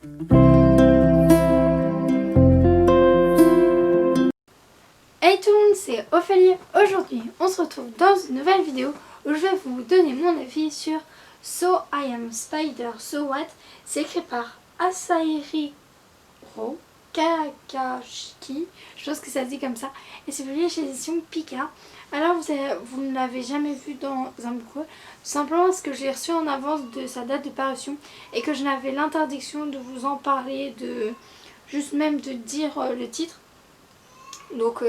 Hey tout le monde, c'est Ophélie. Aujourd'hui, on se retrouve dans une nouvelle vidéo où je vais vous donner mon avis sur So I Am Spider, So What. C'est écrit par Asahiro Kakashiki, je pense que ça se dit comme ça, et c'est publié chez l'édition Pika. Alors vous ne l'avez jamais vu dans un bouquin, tout simplement parce que je l'ai reçu en avance de sa date de parution et que je n'avais l'interdiction de vous en parler, de juste même de dire le titre. Donc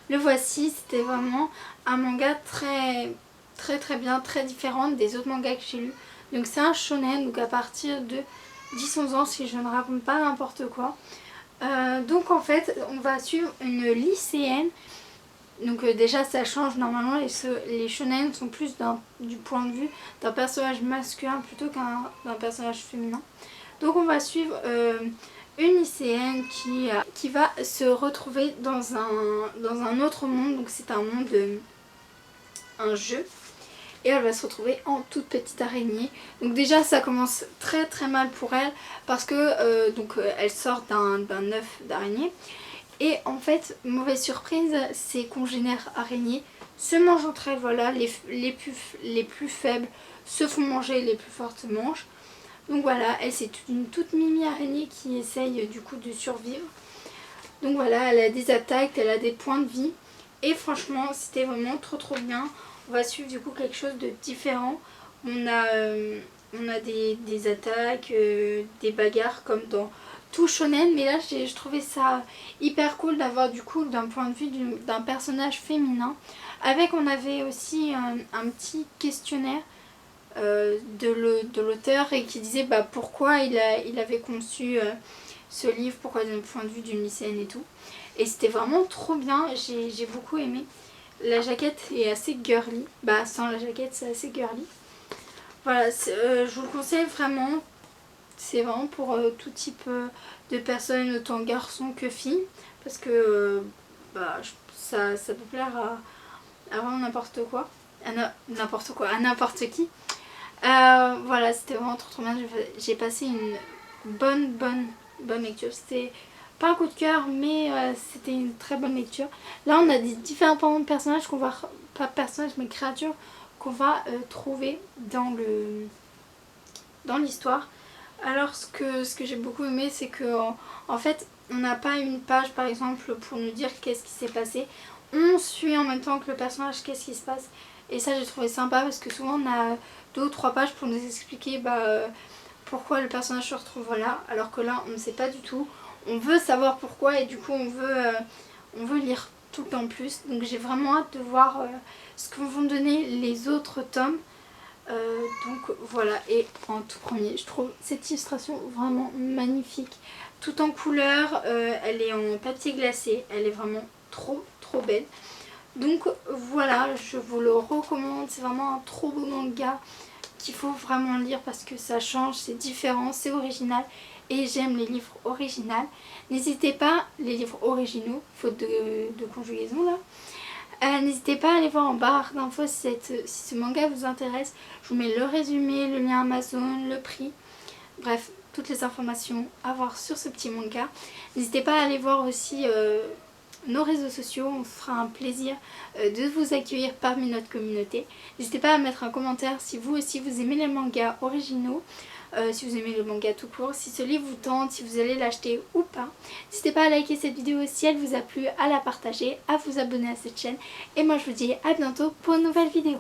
le voici, c'était vraiment un manga très bien, très différent des autres mangas que j'ai lus. Donc c'est un shonen, donc à partir de 10-11 ans si je ne raconte pas n'importe quoi. Donc en fait on va suivre une lycéenne. Donc déjà ça change, normalement les shonen sont plus du point de vue d'un personnage masculin plutôt d'un personnage féminin. Donc on va suivre une lycéenne qui va se retrouver dans un autre monde. Donc c'est un monde, un jeu. Et elle va se retrouver en toute petite araignée. Donc déjà ça commence très mal pour elle parce que elle sort d'un œuf d'araignée. Et en fait, mauvaise surprise, ses congénères araignées se mangent entre elles. Voilà, les plus faibles se font manger, les plus fortes mangent. Donc voilà, elle c'est une toute mimi araignée qui essaye du coup de survivre. Donc voilà, elle a des attaques, elle a des points de vie. Et franchement, c'était vraiment trop bien. On va suivre du coup quelque chose de différent. On a des attaques, des bagarres comme dans tout shonen. Mais là, je trouvais ça hyper cool d'avoir du coup d'un point de vue d'un personnage féminin. On avait aussi un petit questionnaire de l'auteur et qui disait pourquoi il avait conçu ce livre, pourquoi d'un point de vue d'une lycéenne et tout. Et c'était vraiment trop bien, j'ai beaucoup aimé. La jaquette est assez girly, sans la jaquette c'est assez girly. Voilà, je vous le conseille vraiment. C'est vraiment pour tout type de personnes, autant garçons que filles, parce que ça peut plaire à vraiment n'importe quoi, à n'importe qui. Voilà, c'était vraiment trop bien. J'ai passé une bonne lecture. C'était pas un coup de cœur, mais c'était une très bonne lecture. Là, on a des différents personnages qu'on va, pas personnages, mais créatures qu'on va trouver dans l'histoire. Alors, ce que j'ai beaucoup aimé, c'est que en fait, on n'a pas une page, par exemple, pour nous dire qu'est-ce qui s'est passé. On suit en même temps que le personnage qu'est-ce qui se passe. Et ça, j'ai trouvé sympa parce que souvent, on a 2 ou 3 pages pour nous expliquer pourquoi le personnage se retrouve là, alors que là on ne sait pas du tout. On veut savoir pourquoi et du coup on veut lire tout le temps plus. Donc j'ai vraiment hâte de voir ce que vont donner les autres tomes. Donc voilà, et en tout premier je trouve cette illustration vraiment magnifique, tout en couleur, elle est en papier glacé, elle est vraiment trop belle. Donc voilà, je vous le recommande, c'est vraiment un trop beau manga qu'il faut vraiment lire parce que ça change, c'est différent, c'est original et j'aime les livres originaux. N'hésitez pas, les livres originaux, faute de conjugaison là, n'hésitez pas à aller voir en barre d'infos si ce manga vous intéresse. Je vous mets le résumé, le lien Amazon, le prix, bref, toutes les informations à voir sur ce petit manga. N'hésitez pas à aller voir aussi nos réseaux sociaux, on fera un plaisir de vous accueillir parmi notre communauté. N'hésitez pas à mettre un commentaire si vous aussi vous aimez les mangas originaux, si vous aimez le manga tout court, si ce livre vous tente, si vous allez l'acheter ou pas. N'hésitez pas à liker cette vidéo si elle vous a plu, à la partager, à vous abonner à cette chaîne. Et moi je vous dis à bientôt pour une nouvelle vidéo.